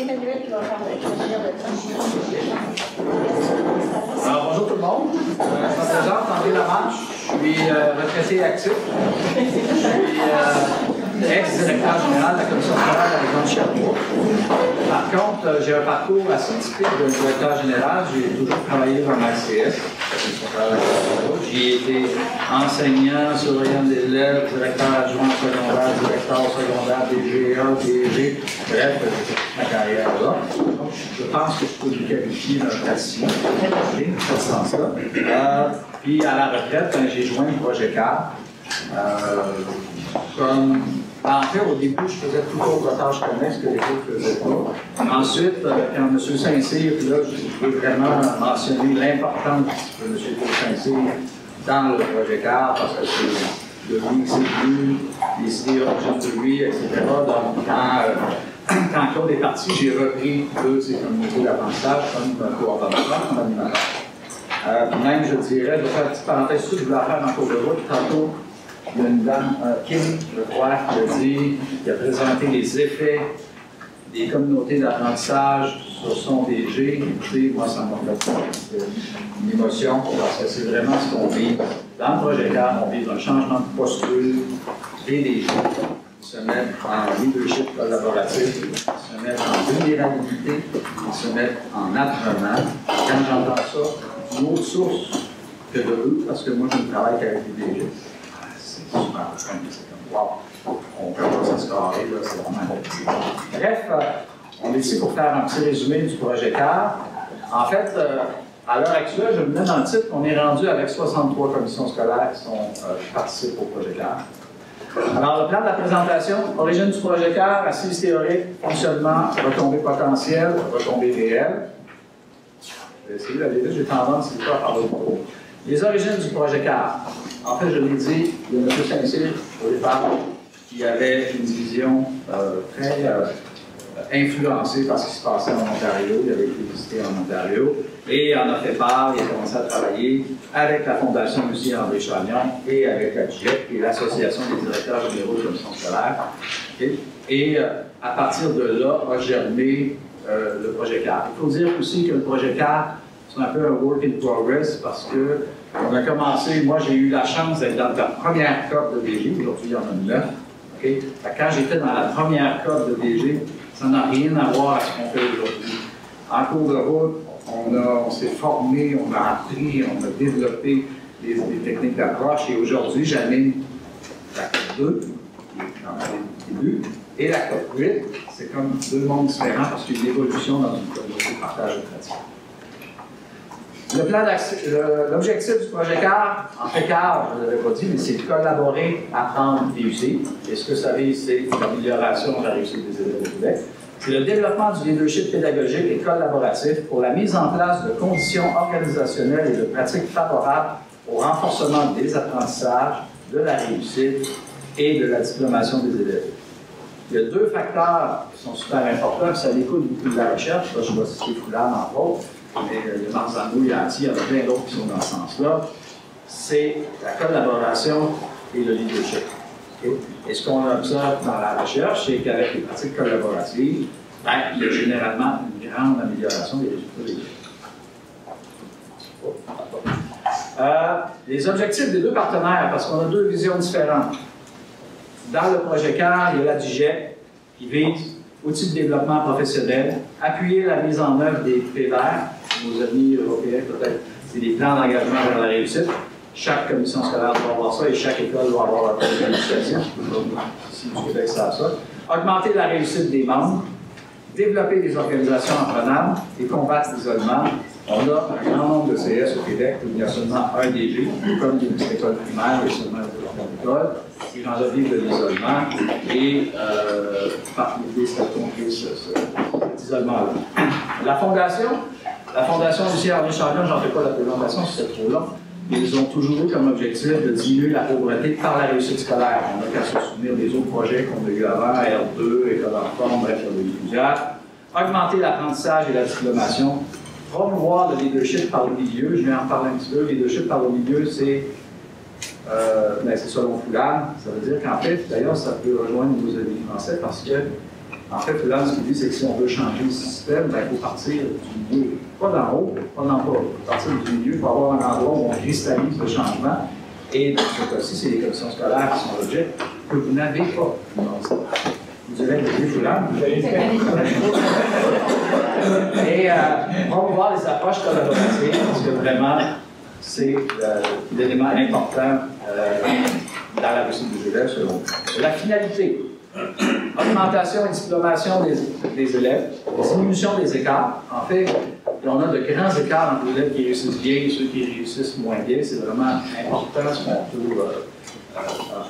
Emmanuel qui va faire le Alors, bonjour tout le monde. Je me présente, André Lamarche. Je suis retraité actif. Je suis ex-directeur général de la Commission scolaire de la région de Sherbrooke. Par contre, j'ai un parcours assez typique de directeur général. J'ai toujours travaillé dans l'ACS. J'ai été enseignant, surveillant des élèves, directeur adjoint secondaire, directeur secondaire, DGA, DG. Bref, j'ai toute ma carrière là. Donc, je pense que je peux vous qualifier d'un praticien, dans ce sens-là. Puis, à la retraite, j'ai joint le projet CAR. En fait, au début, je faisais toutes autres tâches connexes que les autres ne faisaient pas. Ensuite, quand M. Saint-Cyr, là, je veux vraiment mentionner l'importance de M. Saint-Cyr dans le projet CAR, parce que c'est de lui que c'est venu, les idées origines de lui, etc. Donc, quand Claude est parti, j'ai repris deux de ses communautés d'apprentissage comme coordonnateur, comme animateur. Même, je dirais, je vais faire une petite parenthèse dessus, je voulais faire en cours de route tantôt. Il y a une dame, Kim, je crois, qui a présenté les effets des communautés d'apprentissage sur son DG. Moi, ça m'a fait une émotion, parce que c'est vraiment ce qu'on vit. Dans le projet CAR, on vit un changement de posture des DG. Ils se mettent en leadership collaboratif, ils se mettent en vulnérabilité, ils se mettent en apprenant. Quand j'entends ça, une autre source que de eux, parce que moi, je ne travaille qu'avec les DG. C'est super, c'est comme wow, on commence à se carrer, là, c'est vraiment bref, on est ici pour faire un petit résumé du projet CAR. En fait, à l'heure actuelle, je me mets dans le titre, on est rendu avec 63 commissions scolaires qui participent au projet CAR. Alors, le plan de la présentation, origine du projet CAR, assise théorique, fonctionnement, retombées potentielles, retombées réelles. Je vais essayer d'aller vite, j'ai tendance, c'est pas à parler beaucoup. Les origines du projet CAR. En fait, je l'ai dit, il y a M. Saint-Cyr, au départ, qui avait une vision très influencée par ce qui se passait en Ontario. Il avait été visité en Ontario et il en a fait part. Il a commencé à travailler avec la Fondation Lucie André Chagnon et avec la GIEC, qui est l'Association des directeurs généraux de commission scolaire. Okay? Et à partir de là, a germé le projet CAR. Il faut dire aussi que le projet CAR, c'est un peu un work in progress parce que on a commencé, moi j'ai eu la chance d'être dans la première cohorte de DG, aujourd'hui il y en a 9. Okay? Quand j'étais dans la première cohorte de DG, ça n'a rien à voir avec ce qu'on fait aujourd'hui. En cours de route, on s'est formé, on a appris, on a développé des techniques d'approche et aujourd'hui j'anime la cohorte 2, qui est dans le début, et la cohorte 8. C'est comme deux mondes différents parce qu'il y a une évolution dans une communauté de partage de pratique. L'objectif du projet CAR, en fait CAR, je ne l'avais pas dit, mais c'est de collaborer, apprendre, réussir. Et ce que ça vise, c'est l'amélioration de la réussite des élèves au Québec. C'est le développement du leadership pédagogique et collaboratif pour la mise en place de conditions organisationnelles et de pratiques favorables au renforcement des apprentissages, de la réussite et de la diplomation des élèves. Il y a deux facteurs qui sont super importants, ça découle beaucoup de la recherche. Là, je vais citer Foulard, entre autres. Mais il y a Marzano, il y a Anti, il y en a plein d'autres qui sont dans ce sens-là. C'est la collaboration et le leadership. Okay? Et ce qu'on observe dans la recherche, c'est qu'avec les pratiques collaboratives, il y a généralement une grande amélioration des résultats des élèves. Les objectifs des deux partenaires, parce qu'on a deux visions différentes. Dans le projet CAR, il y a la DGEC qui vise outils de développement professionnel, appuyer la mise en œuvre des PVER, nos amis européens peut-être, c'est des plans d'engagement vers la réussite. Chaque commission scolaire doit avoir ça et chaque école doit avoir un projet d'éducation. Ici, du Québec, ça. Augmenter la réussite des membres, développer des organisations apprenables et combattre l'isolement. On a un grand nombre de CS au Québec où il y a seulement un DG, comme il y a une école primaire, il y a seulement une école. Les gens vivent de l'isolement et l'idée, c'est de contrer cet isolement-là. La Fondation Lucie André Chagnon, j'en fais pas la présentation, c'est trop long, mais ils ont toujours eu comme objectif de diminuer la pauvreté par la réussite scolaire. On n'a qu'à se souvenir des autres projets qu'on a eu avant, R2, École en forme, bref, il y en a eu plusieurs. Augmenter l'apprentissage et la diplomation. Promouvoir le leadership par le milieu. Je vais en parler un petit peu. Le leadership par le milieu, c'est selon Foulard. Ça veut dire qu'en fait, d'ailleurs, ça peut rejoindre nos amis français parce que En fait, là, ce qu'il dit, c'est que si on veut changer le système, il faut partir du milieu. Pas d'en haut, pas d'en bas. Partir du milieu pour avoir un endroit où on cristallise le changement. Et dans ce cas-ci, c'est les commissions scolaires qui sont l'objet que vous n'avez pas. Vous direz, et on va voir les approches collaboratives, parce que vraiment, c'est l'élément important dans la réussite des élèves, selon moi. La finalité, augmentation et diplomation des élèves, diminution des écarts. En fait, on a de grands écarts entre les élèves qui réussissent bien et ceux qui réussissent moins bien. C'est vraiment important ce qu'on trouve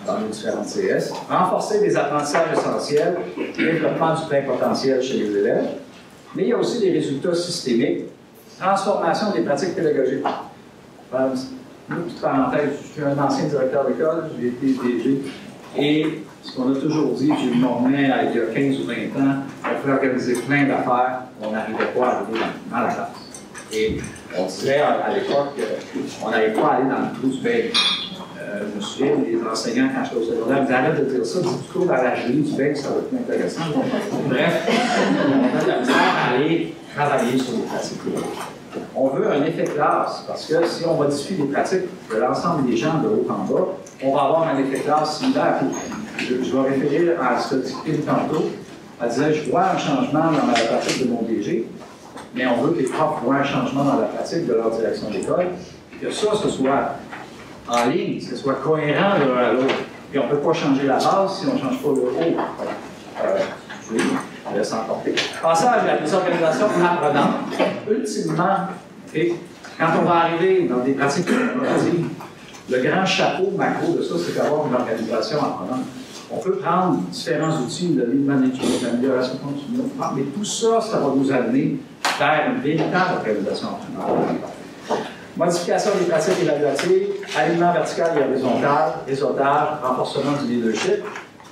dans les différentes CS. Renforcer les apprentissages essentiels, développement du plein potentiel chez les élèves. Mais il y a aussi des résultats systémiques. Transformation des pratiques pédagogiques. Une petite parenthèse, je suis un ancien directeur d'école, j'ai été DG, et ce qu'on a toujours dit, j'ai eu mon main il y a 15 ou 20 ans, on pouvait organiser plein d'affaires, on n'arrivait pas à arriver dans la classe. Et on dirait à l'époque qu'on n'arrivait pas à aller dans le trou du bec. Je me souviens, les enseignants, quand j'étais au secondaire, me disaient arrête de dire ça, dis plutôt dans la grille du bec, ça va être plus intéressant. Bref, on a de la misère à aller travailler sur les pratiques. On veut un effet classe, parce que si on modifie les pratiques de l'ensemble des gens de haut en bas, on va avoir un effet classe similaire. Je vais référer à ce que discuté tantôt. Elle disait, je vois un changement dans la pratique de mon DG, mais on veut que les profs voient un changement dans la pratique de leur direction d'école, que ça, ce soit en ligne, que ce soit cohérent de l'un à l'autre. Puis on ne peut pas changer la base si on ne change pas le haut. Je laisse emporter. Passage à des organisations apprenantes. Ultimement, quand on va arriver dans des pratiques collaboratives, le grand chapeau macro de ça, c'est d'avoir une organisation apprenante. On peut prendre différents outils, le lead management, l'amélioration continue, mais tout ça, ça va nous amener vers une véritable organisation apprenante. Modification des pratiques évaluatives, alignement vertical et horizontal, réseautage, renforcement du leadership.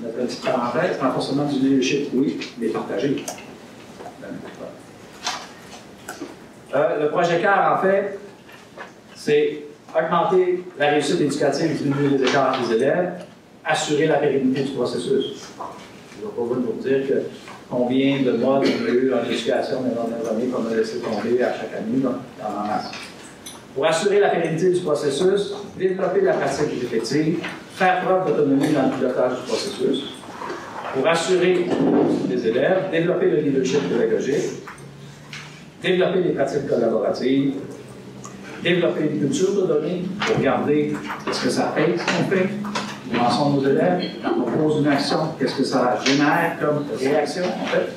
Notre petite parenthèse, renforcement du leadership, oui, mais partagé. Le projet CAR, en fait, c'est augmenter la réussite éducative et diminuer les écarts entre les élèves, assurer la pérennité du processus. Je ne vais pas vous dire que combien de mois on a eu en éducation dans les dernières années qu'on a laissé tomber à chaque année dans la masse. Pour assurer la pérennité du processus, développer la pratique effective, faire preuve d'autonomie dans le pilotage du processus. Pour assurer les élèves, développer le leadership pédagogique, développer les pratiques collaboratives, développer une culture de données pour regarder qu'est-ce que ça fait, ce qu'on fait, où en sont nos élèves, quand on pose une action, qu'est-ce que ça génère comme réaction, en fait,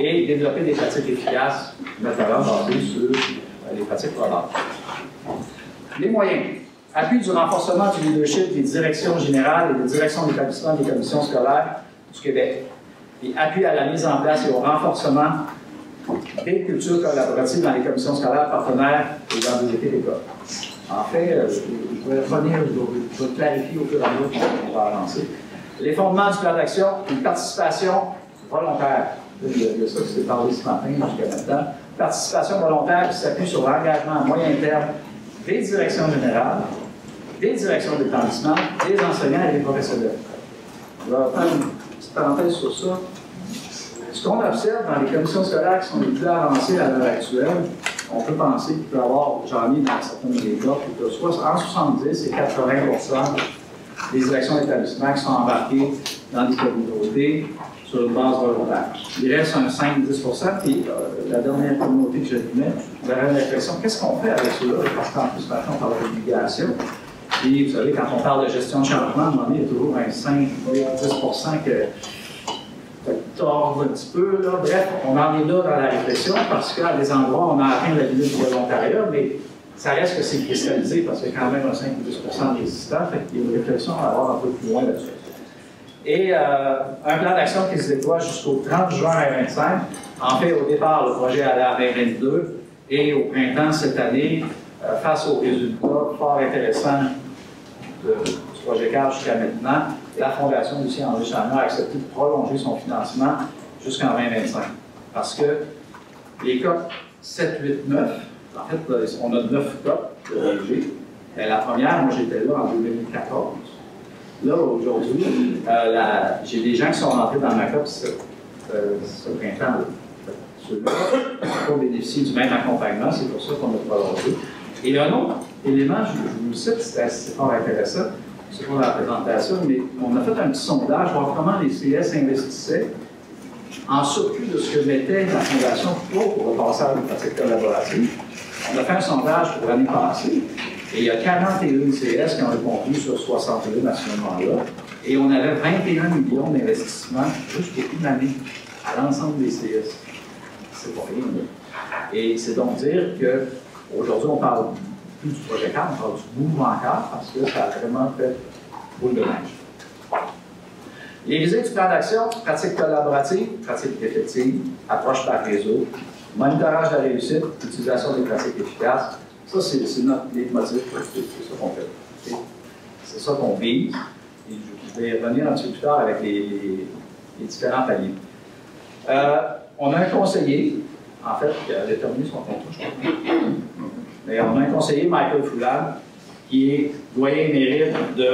et développer des pratiques efficaces, notamment basées sur les pratiques probantes. Les moyens. Appui du renforcement du leadership des directions générales et des directions d'établissement des commissions scolaires du Québec. Et appui à la mise en place et au renforcement des cultures collaboratives dans les commissions scolaires partenaires et dans des équipes d'école. En fait, je vais revenir, je vais clarifier au fur et à mesure qu'on va avancer. Les fondements du plan d'action, une participation volontaire. Il y a ça qui s'est parlé ce matin jusqu'à maintenant. Participation volontaire qui s'appuie sur l'engagement à moyen terme des directions générales, des directions d'établissement, des enseignants et des professionnels. Je vais faire une petite parenthèse sur ça. Ce qu'on observe dans les commissions scolaires qui sont les plus avancées à l'heure actuelle, on peut penser qu'il peut y avoir, j'en ai dans certains des cas, que soit en 70 et 80% des directions d'établissement qui sont embarquées dans des communautés sur une base volontaire. Il reste un 5-10%, puis la dernière communauté que j'allumais, j'avais l'impression, qu'est-ce qu'on fait avec cela? Parce qu'en plus, maintenant, on parle d'obligation. Puis, vous savez, quand on parle de gestion de changement, à un moment donné, il y a toujours un 5-10% que tord un petit peu. Là. Bref, on en est là dans la réflexion parce qu'à des endroits, on a atteint la limite du volontariat, mais ça reste que c'est cristallisé parce qu'il y a quand même un 5-10% résistant. Fait qu'il y a une réflexion à avoir un peu plus loin là-dessus. Et un plan d'action qui se déploie jusqu'au 30 juin 2025. En fait, au départ, le projet allait à 2022 et au printemps cette année, face aux résultats fort intéressants du projet CAR jusqu'à maintenant, la Fondation Lucien-André Chagnon a accepté de prolonger son financement jusqu'en 2025. Parce que les COP 7, 8, 9, en fait, on a 9 COP de DG. La première, moi j'étais là en 2014. Là, aujourd'hui, j'ai des gens qui sont rentrés dans ma COP 7. ce printemps. Ceux-là n'ont pas bénéficié du même accompagnement, c'est pour ça qu'on a prolongé. Et un autre élément, je vous le cite, c'est assez fort intéressant, c'est pour la présentation, mais on a fait un petit sondage, voir comment les CS investissaient en surplus de ce que mettait la Fondation pour le passage de pratique collaborative. On a fait un sondage pour l'année passée, et il y a 41 CS qui ont répondu sur 61 à ce moment-là, et on avait 21 millions d'investissements juste pour une année à l'ensemble des CS. C'est pas rien, là. Et c'est donc dire qu'aujourd'hui, on parle plus du projet cadre, on parle du mouvement cadre, parce que ça a vraiment fait boule de neige. Les visées du plan d'action, pratique collaborative, pratique effective, approche par réseau, monitorage de la réussite, utilisation des pratiques efficaces. Ça, c'est notre leitmotiv, c'est ça qu'on fait. Okay? C'est ça qu'on vise. Et je vais revenir un petit peu plus tard avec les différents paliers. On a un conseiller, en fait, qui a déterminé son contrat, je crois. Mais on a un conseiller, Michael Foulan, qui est doyen émérite de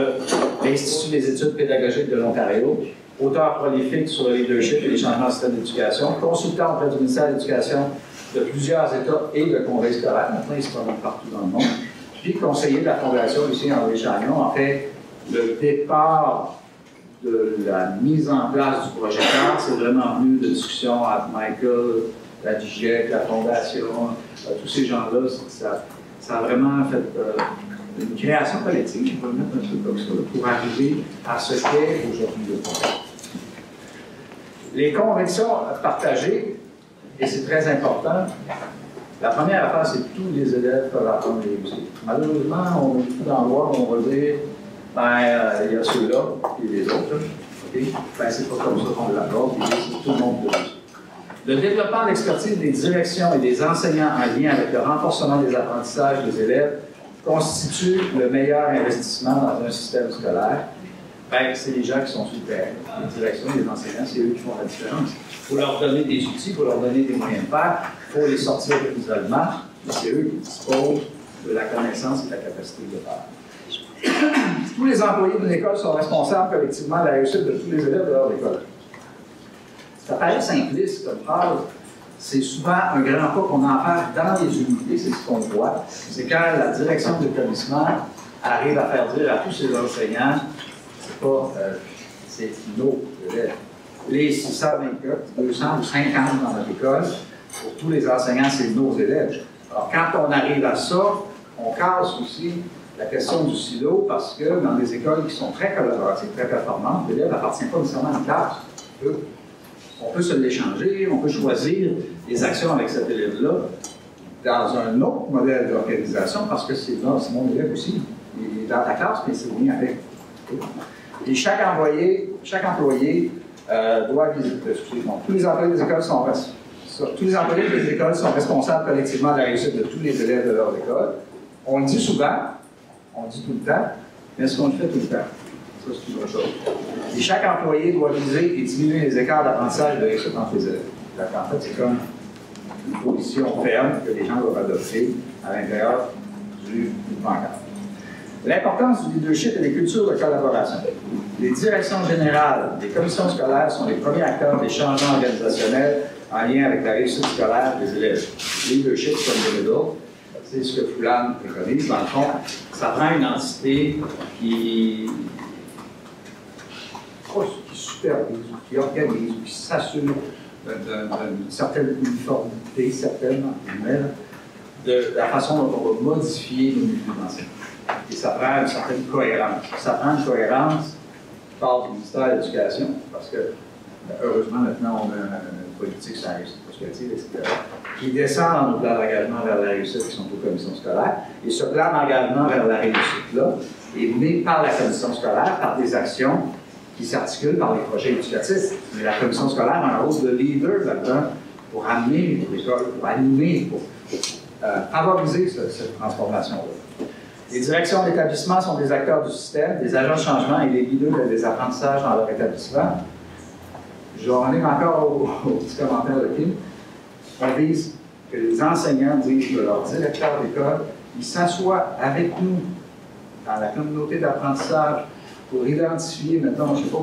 l'Institut des études pédagogiques de l'Ontario, auteur prolifique sur le leadership et les changements de système d'éducation, consultant auprès du ministère de l'Éducation de plusieurs États et de congrès scolaires. Maintenant, il se promène partout dans le monde. Puis, conseiller de la Fondation Lucien-André Chagnon, en fait, le départ de la mise en place du projet CAR, c'est vraiment venu de discussions avec Michael, la DGEC, la Fondation, tous ces gens-là. Ça a vraiment fait une création collective, je vais le mettre un peu comme ça, pour arriver à ce qu'est aujourd'hui le projet. Les convictions partagées, et c'est très important, la première affaire, c'est que tous les élèves peuvent apprendre et réussir. Malheureusement, on a beaucoup d'endroits où on va dire il y a ceux-là et les autres. Okay? C'est pas comme ça qu'on l'aborde, c'est tout le monde de réussir. Le développement de l'expertise des directions et des enseignants en lien avec le renforcement des apprentissages des élèves constitue le meilleur investissement dans un système scolaire. C'est les gens qui sont sur le terrain. Les directions et les enseignants, c'est eux qui font la différence. Il faut leur donner des outils, il faut leur donner des moyens de faire, il faut les sortir de l'isolement, mais c'est eux qui disposent de la connaissance et de la capacité de faire. Tous les employés d'une école sont responsables collectivement de la réussite de tous les élèves de leur école. Ça paraît simpliste comme phrase, c'est souvent un grand pas qu'on en fait dans les unités, c'est ce qu'on voit. C'est quand la direction de l'établissement arrive à faire dire à tous ses enseignants, c'est pas c'est nos élèves. Les 624, 200 ou 50 dans notre école, pour tous les enseignants, c'est nos élèves. Alors, quand on arrive à ça, on casse aussi la question du silo parce que dans des écoles qui sont très collaboratives, très performantes, l'élève n'appartient pas nécessairement à une classe. On peut se l'échanger, on peut choisir des actions avec cet élève-là dans un autre modèle d'organisation parce que c'est mon élève aussi. Il est dans ta classe, mais c'est bien avec. Et chaque employé doit visiter. Tous les employés des écoles sont responsables collectivement de la réussite de tous les élèves de leur école. On le dit souvent, on le dit tout le temps, mais est-ce qu'on le fait tout le temps? Ça, c'est une autre chose. Et chaque employé doit viser et diminuer les écarts d'apprentissage et de réussite entre les élèves. En fait, c'est comme une position ferme que les gens doivent adopter à l'intérieur du mouvement cadre. L'importance du leadership et des cultures de collaboration. Les directions générales des commissions scolaires sont les premiers acteurs des changements organisationnels en lien avec la réussite scolaire des élèves. Leadership comme the middle, c'est ce que Foulan préconise. Dans le fond, ça prend une entité qui supervise, qui organise, qui s'assure d'une certaine uniformité, de la façon dont on va modifier nos milieux d'enseignement. Et ça prend une certaine cohérence. Ça prend une cohérence qui part du ministère de l'Éducation, parce que, heureusement, maintenant, on a une politique sur la réussite prospective, etc., qui descend dans nos plans d'engagement vers la réussite qui sont aux commissions scolaires. Et ce plan d'engagement vers la réussite-là est mené par la commission scolaire, par des actions qui s'articulent par les projets éducatifs. Mais la commission scolaire a un rôle de leader là-dedans pour amener l'école, pour animer, pour favoriser cette transformation-là. Les directions d'établissement sont des acteurs du système, des agents de changement et des leaders des apprentissages dans leur établissement. Je vais revenir encore au petit commentaire de Kim. On vise que les enseignants disent de leur directeur d'école, ils s'assoient avec nous dans la communauté d'apprentissage pour identifier, maintenant, je ne sais pas,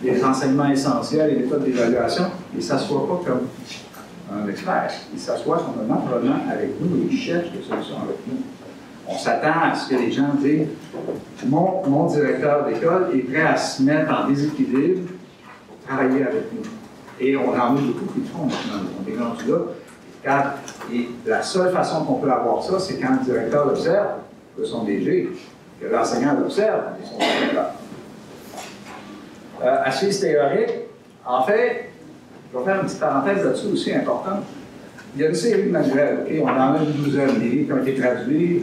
les enseignements essentiels et les méthodes d'évaluation, il ne s'assoit pas comme un expert. Il s'assoit simplement probablement avec nous et il cherche des solutions avec nous. On s'attend à ce que les gens disent mon directeur d'école est prêt à se mettre en déséquilibre pour travailler avec nous. Et on en a beaucoup qui le font maintenant. On est rendu là. Et la seule façon qu'on peut avoir ça, c'est quand le directeur l'observe, que son DG, que l'enseignant l'observe, et son directeur. Assise théorique, en fait, je vais faire une petite parenthèse là-dessus aussi importante. Il y a une série de manuels, okay? On en a une douzaine, des livres qui ont été traduits,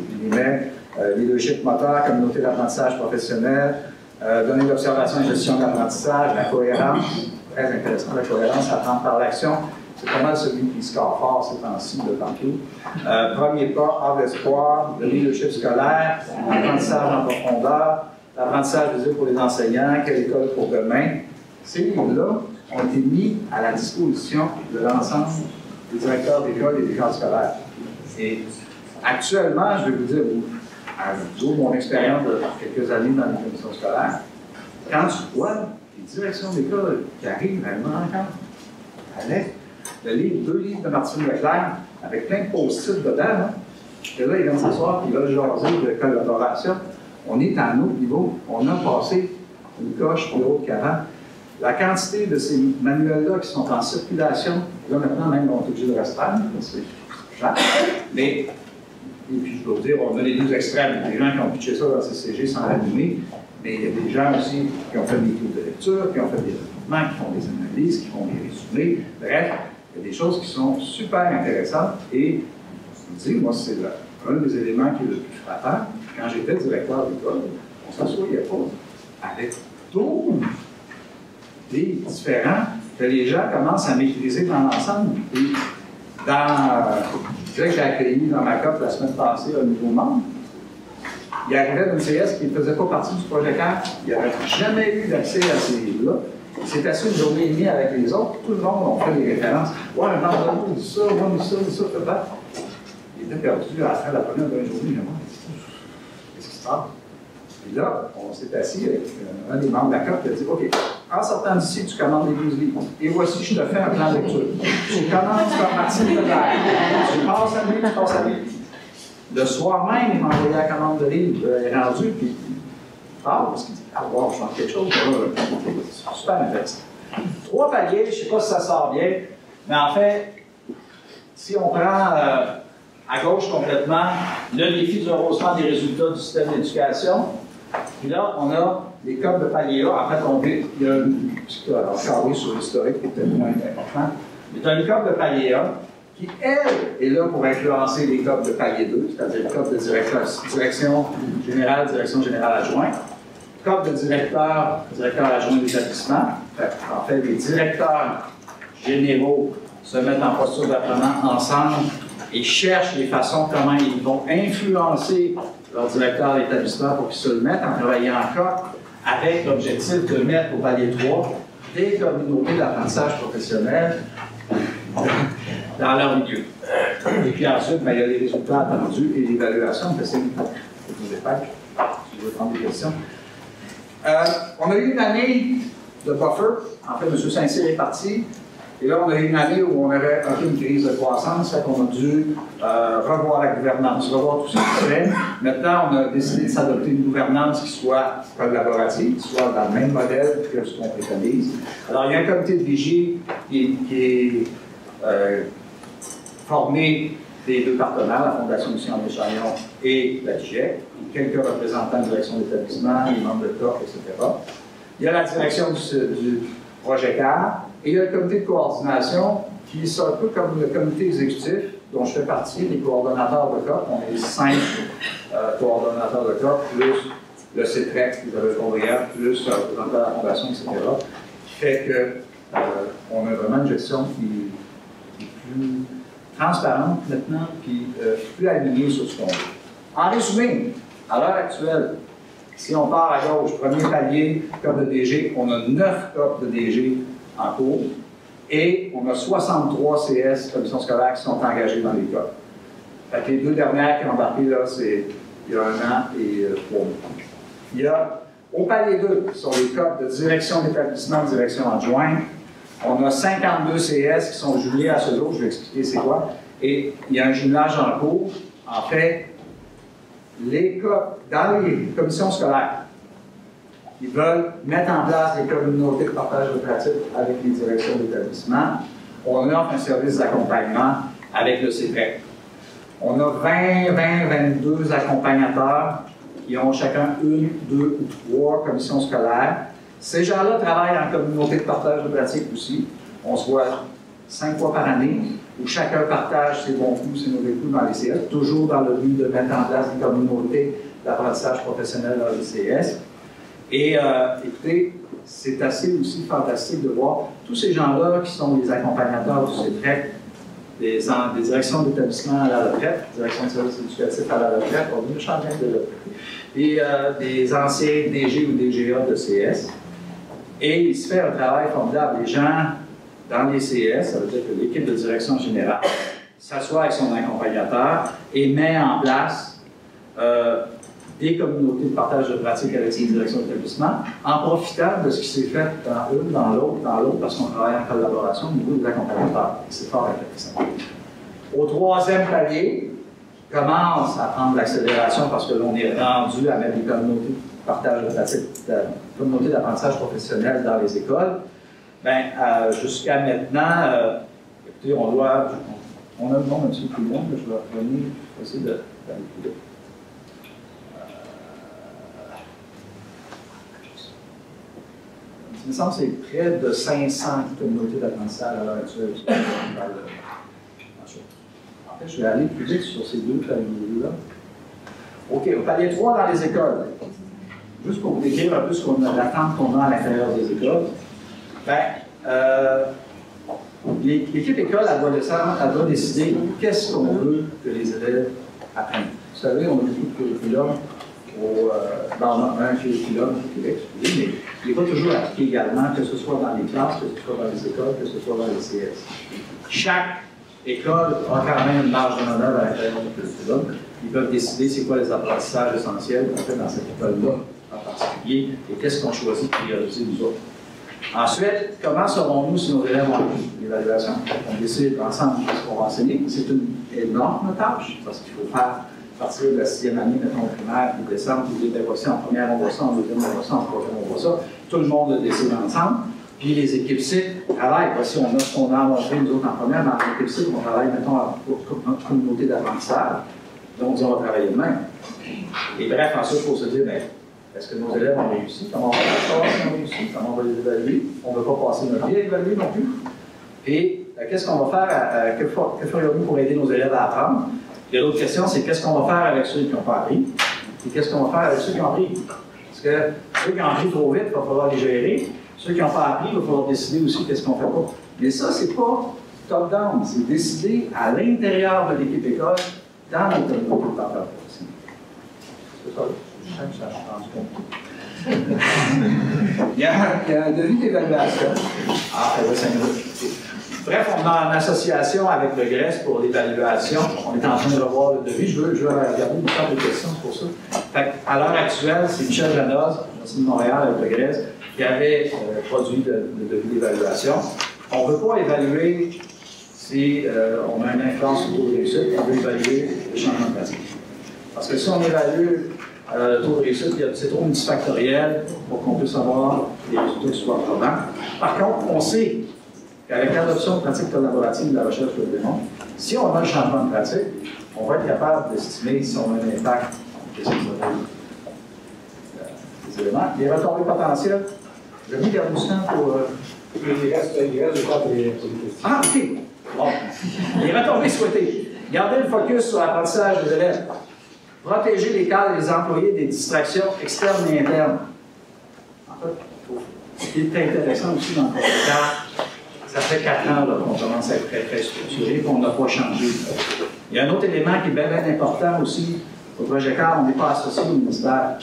leadership moteur, communauté d'apprentissage professionnel, données d'observation et gestion de l'apprentissage, la cohérence, très intéressant, la cohérence, apprendre par l'action, c'est pas mal celui qui score fort ces temps-ci, de tantôt. Premier pas, art d'espoir, le leadership scolaire, apprentissage en profondeur, l'apprentissage visible pour les enseignants, quelle école pour demain. Ces livres-là ont été mis à la disposition de l'ensemble des directeurs d'école et des cadres scolaires. Et actuellement, je vais vous dire, d'où mon expérience de quelques années dans les commissions scolaires, quand tu vois les directions d'école qui arrivent à une rencontre avec deux livres de Martine Leclerc, avec plein de post-it dedans, hein, et là, ils viennent s'asseoir et ils veulent jaser de collaboration. On est à un autre niveau. On a passé une coche plus haute qu'avant. La quantité de ces manuels-là qui sont en circulation, là maintenant même on est obligé de restreindre, c'est cher. Mais, et puis je dois vous dire, on a les deux extrêmes. Il y a des gens qui ont pitché ça dans le CCG sans l'allumer, mais il y a des gens aussi qui ont fait des cours de lecture, qui ont fait des développements, qui font des analyses, qui font des résumés. Bref, il y a des choses qui sont super intéressantes et je vous dis, moi, c'est un des éléments qui est le plus frappant. Quand j'étais directeur d'école, on ne s'assoyait pas avec d'autres des différents que les gens commencent à maîtriser dans l'ensemble. Et je dirais que j'ai accueilli dans ma COP la semaine passée un nouveau membre. Il arrivait d'une CS qui ne faisait pas partie du projet CAR. Il n'avait jamais eu d'accès à ces livres-là. Il s'est assis une journée et demie avec les autres. Tout le monde a fait des références. Ouais, non, on dit ça, on dit ça, peut-être. Il était perdu après la première journée. Qu'est-ce qui se passe? Et là, on s'est assis avec un des membres de la COP qui a dit OK, en sortant d'ici, tu commandes les 12 livres. Et voici, je te fais un plan de lecture. Tu commences par Martine Leclerc. Tu passes à lui, tu passes à lui. Le soir même, il m'a envoyé la commande de livres. Il est rendu, puis parce qu'il dit wow, je manque quelque chose. C'est super intéressant. 3 paliers, je ne sais pas si ça sort bien, mais en fait, si on prend à gauche complètement le défi du rehaussement des résultats du système d'éducation. Puis là, on a les codes de palier A. En fait, il y a un carré sur l'historique qui est tellement important. Mais tu as une cote de palier A qui, elle, est là pour influencer les codes de palier 2, c'est-à-dire le code de direction générale adjointe, code de directeur adjoint d'établissement. En fait, les directeurs généraux se mettent en posture d'apprenant ensemble et cherchent les façons comment ils vont influencer leur directeur d'établissement pour qu'ils se le mettent en travaillant en COP avec l'objectif de mettre au palier 3 des communautés d'apprentissage professionnel dans leur milieu. Et puis ensuite, il y a les résultats attendus et l'évaluation de ces niveaux. Je vous dépêche, si vous voulez prendre des questions. On a eu une année de buffer. En fait, M. Saint-Cyr est parti. Et là, on a eu une année où on avait un peu une crise de croissance, fait qu'on a dû revoir la gouvernance, revoir tout ce qui se fait. Maintenant, on a décidé de s'adopter une gouvernance qui soit collaborative, qui soit dans le même modèle que ce qu'on préconise. Alors, il y a un comité de vigie qui est formé des deux partenaires, la Fondation Lucien Chagnon et la GIEC, quelques représentants de direction d'établissement, les membres de COP, etc. Il y a la direction du projet CAR. Et il y a le comité de coordination qui est un peu comme le comité exécutif dont je fais partie, les coordonnateurs de COP. On est 5 coordonnateurs de COP, plus le CETREC, le secrétariat, plus le représentant de la Fondation, etc. Qui fait qu'on a vraiment une gestion qui est plus transparente maintenant, puis plus alignée sur ce qu'on veut. En résumé, à l'heure actuelle, si on part à gauche, premier palier, COP de DG, on a 9 COP de DG en cours, et on a 63 CS, commissions scolaires, qui sont engagées dans les COP. Fait que les 2 dernières qui ont embarqué, là, c'est il y a 1 an et 3 mois. Il y a Au palier 2, qui sont les codes de direction d'établissement, direction adjointe, on a 52 CS qui sont jumelés à ce jour, je vais expliquer c'est quoi. Et il y a un jumelage en cours. En fait, les codes, dans les commissions scolaires, ils veulent mettre en place des communautés de partage de pratiques avec les directions d'établissement. On offre un service d'accompagnement avec le CPREC. On a 22 accompagnateurs qui ont chacun une, deux ou trois commissions scolaires. Ces gens-là travaillent en communauté de partage de pratiques aussi. On se voit 5 fois par année, où chacun partage ses bons coups, ses mauvais coups dans les CS, toujours dans le but de mettre en place des communautés d'apprentissage professionnel dans les CS. Et écoutez, c'est assez aussi fantastique de voir tous ces gens-là qui sont les accompagnateurs du CEPREC, des directions d'établissement à la retraite, direction de services éducatifs à la retraite, on vient changer de retraite, et des anciens DG ou DGA de CS. Et il se fait un travail formidable. Les gens dans les CS, ça veut dire que l'équipe de direction générale s'assoit avec son accompagnateur et met en place des communautés de partage de pratiques avec ses directions d'établissement, en profitant de ce qui s'est fait dans une, dans l'autre, parce qu'on travaille en collaboration au niveau des accompagnateurs. C'est fort intéressant. Au troisième palier, commence à prendre l'accélération parce que l'on est rendu à mettre des communautés de partage de pratiques, communautés d'apprentissage professionnel dans les écoles. Bien, jusqu'à maintenant, écoutez, on a le nom un petit peu plus long, mais je vais revenir, je vais essayer d'aller plus vite. Il me semble que c'est près de 500 communautés d'apprentissage à l'heure actuelle. En fait, je vais aller plus vite sur ces deux paliers-là. OK, au palier 3 dans les écoles. Juste pour vous décrire un peu ce qu'on a, l'attente qu'on a à l'intérieur des écoles. L'équipe école, elle doit décider qu'est-ce qu'on veut que les élèves apprennent. Vous savez, on a beaucoup de curriculum dans un curriculum au Québec, mais il n'est pas toujours appliqué également, que ce soit dans les classes, que ce soit dans les écoles, que ce soit dans les CS. Chaque école a quand même une marge de manœuvre à l'intérieur du curriculum. Ils peuvent décider c'est quoi les apprentissages essentiels qu'on fait dans cette école-là en particulier et qu'est-ce qu'on choisit de prioriser nous autres. Ensuite, comment saurons-nous si nos élèves ont appris l'évaluation? On décide ensemble ce qu'on va enseigner. C'est une énorme tâche parce qu'il faut faire à partir de la 6e année, mettons primaire, puis décembre, puis voici en première, on voit ça, en deuxième, on voit ça, en troisième, on voit ça. Tout le monde le décide ensemble. Puis les équipes cibles travaillent. Voici, on a ce qu'on a montré nous autres en première, dans l'équipe cible, on travaille, mettons, pour notre communauté d'apprentissage. Donc, on va travailler de même. Et bref, ensuite, il faut se dire, bien, est-ce que nos élèves ont réussi? Comment on va savoir si on réussi? Comment on va les évaluer? On ne veut pas passer notre vie à évaluer non plus. Et qu'est-ce qu'on va faire? Que ferions-nous pour aider nos élèves à apprendre? Et l'autre question, c'est qu'est-ce qu'on va faire avec ceux qui n'ont pas appris? Et qu'est-ce qu'on va faire avec ceux qui ont appris? Parce que ceux qui ont appris trop vite, il va falloir les gérer. Ceux qui n'ont pas appris, il va falloir décider aussi qu'est-ce qu'on fait pas. Mais ça, c'est pas top-down, c'est décidé à l'intérieur de l'équipe école, dans les communautés de partage. C'est ça, je sens que ça change compte. Il y a un devis d'évaluation. Ah, ça va 5 minutes. Bref, on est en association avec le GRES pour l'évaluation. On est en train de revoir le devis. Je veux regarder une sorte de questions pour ça. Fait à l'heure actuelle, c'est Michel Janoz, merci de Montréal avec le GRES, qui avait produit le devis d'évaluation. On ne veut pas évaluer si on a une influence sur le taux de réussite, on veut évaluer le changement de pratique. Parce que si on évalue le taux de réussite, c'est trop multifactoriel pour qu'on puisse avoir des résultats qui soient probants. Par contre, on sait qu'avec l'adoption de pratiques collaboratives de la recherche de démon, si on a un changement de pratique, on va être capable d'estimer si on a un impact des éléments. Les retombées potentielles, je vais garder du temps pour. Il reste le temps pour les questions. Ah, OK. Bon. Les retombées souhaitées. Garder le focus sur l'apprentissage des élèves. Protéger les cadres et les employés des distractions externes et internes. En fait, ce qui est intéressant aussi dans le cadre, ça fait 4 ans qu'on commence à être très structuré et qu'on n'a pas changé. Il y a un autre élément qui est bien important aussi. Au projet CAR, on n'est pas associé au ministère.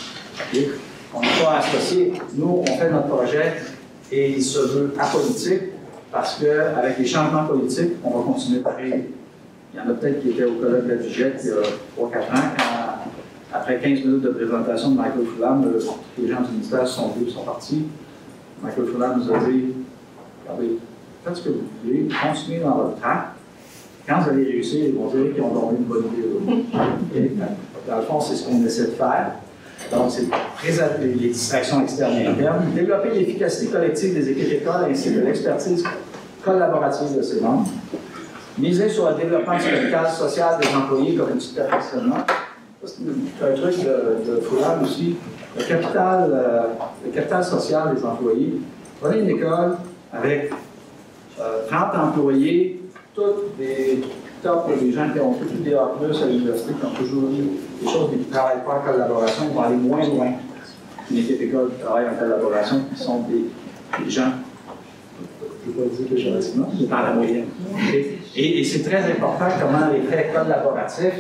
Okay? On n'est pas associé. Nous, on fait notre projet et il se veut apolitique parce qu'avec les changements politiques, on va continuer à créer. Il y en a peut-être qui étaient au colloque de la Vigette il y a 3-4 ans Après 15 minutes de présentation de Michael Fulham, les gens du ministère sont venus, sont partis. Michael Fulham nous a dit, regardez, faites ce que vous voulez, continuez dans votre track. Quand vous allez réussir, ils vont dire qu'ils ont donné une bonne idée. Et, dans le fond, c'est ce qu'on essaie de faire. Donc, c'est préserver les distractions externes et internes, développer l'efficacité collective des équipes écoles ainsi que l'expertise collaborative de ses membres, miser sur le développement du capital social des employés comme outil de perfectionnement. C'est un truc de Fulham aussi. Le capital social des employés. Prenez une école avec 30 employés, toutes des top, des gens qui ont tous des A+ à l'université, qui ont toujours eu des choses, mais qui ne travaillent pas en collaboration, ils vont aller moins loin qu'une équipe école qui travaille en collaboration, qui sont des gens, je ne peux pas dire péjorativement, mais dans la moyenne. Et c'est très important comment l'effet collaboratif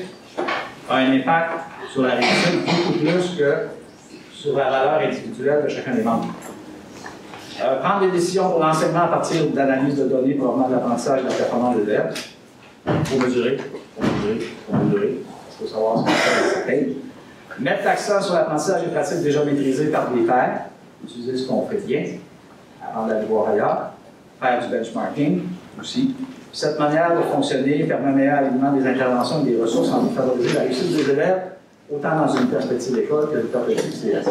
a un impact sur la réussite beaucoup plus que sur la valeur individuelle de chacun des membres. Prendre des décisions pour l'enseignement à partir d'analyses de données provenant de l'apprentissage et de la performance des élèves. Il faut mesurer. Il faut savoir ce qu'on fait avec cette. Mettre l'accent sur l'apprentissage et les pratiques déjà maîtrisées par des pairs. Utiliser ce qu'on fait bien avant d'aller voir ailleurs. Faire du benchmarking aussi. Cette manière de fonctionner permet un meilleur alignement des interventions et des ressources en vue de favoriser la réussite des élèves, autant dans une perspective d'école que une perspective CS.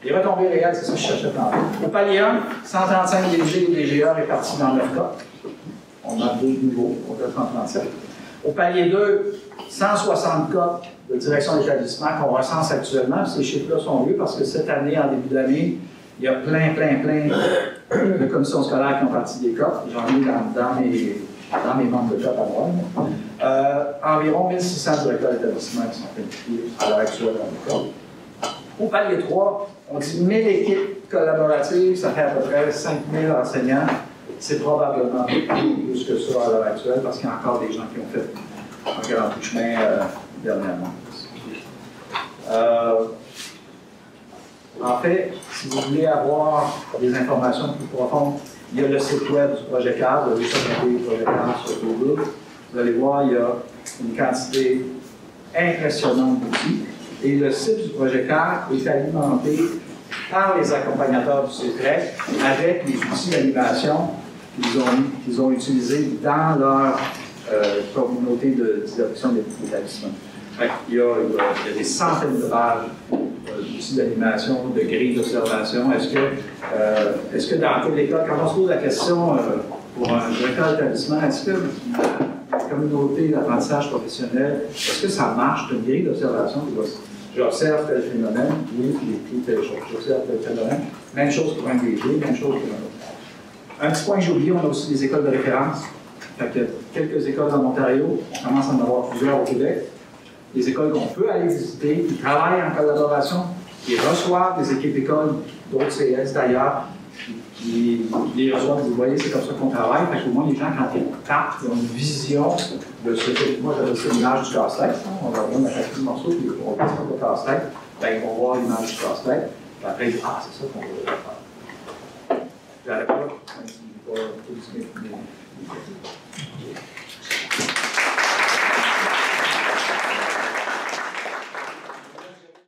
Les retombées réelles, c'est ça que je cherchais tantôt. Au palier 1, 135 DG ou DGA répartis dans 9 cas. On a 2 niveaux, on a 137. Au palier 2, 160 cas de direction d'établissement qu'on recense actuellement. Ces chiffres-là sont vieux parce que cette année, en début d'année, il y a plein de commissions scolaires qui ont parti des cas. J'en ai dans mes membres de COP à moi. Environ 1600 directeurs d'établissement qui sont impliqués à l'heure actuelle dans le COP. Au palier 3, on dit 1000 équipes collaboratives, ça fait à peu près 5000 enseignants. C'est probablement plus que ça à l'heure actuelle parce qu'il y a encore des gens qui ont fait un grand bout de chemin dernièrement. En fait, si vous voulez avoir des informations plus profondes, il y a le site web du projet cadre, vous avez le projet cadre sur Google. Vous allez voir, il y a une quantité impressionnante d'outils. Et le site du projet cadre est alimenté par les accompagnateurs du CEPREC avec les outils d'animation qu'ils ont utilisés dans leur communauté de direction d'établissement. Il y a des centaines de pages d'outils d'animation, de grilles d'observation. Est-ce que dans quelle école, quand on se pose la question pour un directeur d'établissement, est-ce que la communauté d'apprentissage professionnel, est-ce que ça marche? C'est une grille d'observation. J'observe tel phénomène, oui, j'ai pris telle chose. J'observe tel phénomène. Même chose pour un DG, même chose pour un autre. Un petit point que j'ai oublié, on a aussi des écoles de référence. Fait que quelques écoles en Ontario, on commence à en avoir plusieurs au Québec. Des écoles qu'on peut aller visiter, qui travaillent en collaboration, qui reçoivent des équipes écoles, d'autres CS d'ailleurs, qui les reçoivent. Vous voyez, c'est comme ça qu'on travaille. Fait qu'au moins, les gens, quand ils partent, ils ont une vision de ce que moi j'appelle ça l'image du casse-tête. On va voir un petit morceau, puis on passe au casse-tête. Ben, ils vont voir l'image du casse-tête. Puis après, ils disent ah, c'est ça qu'on veut faire. J'arrête pas, même si je ne vais pas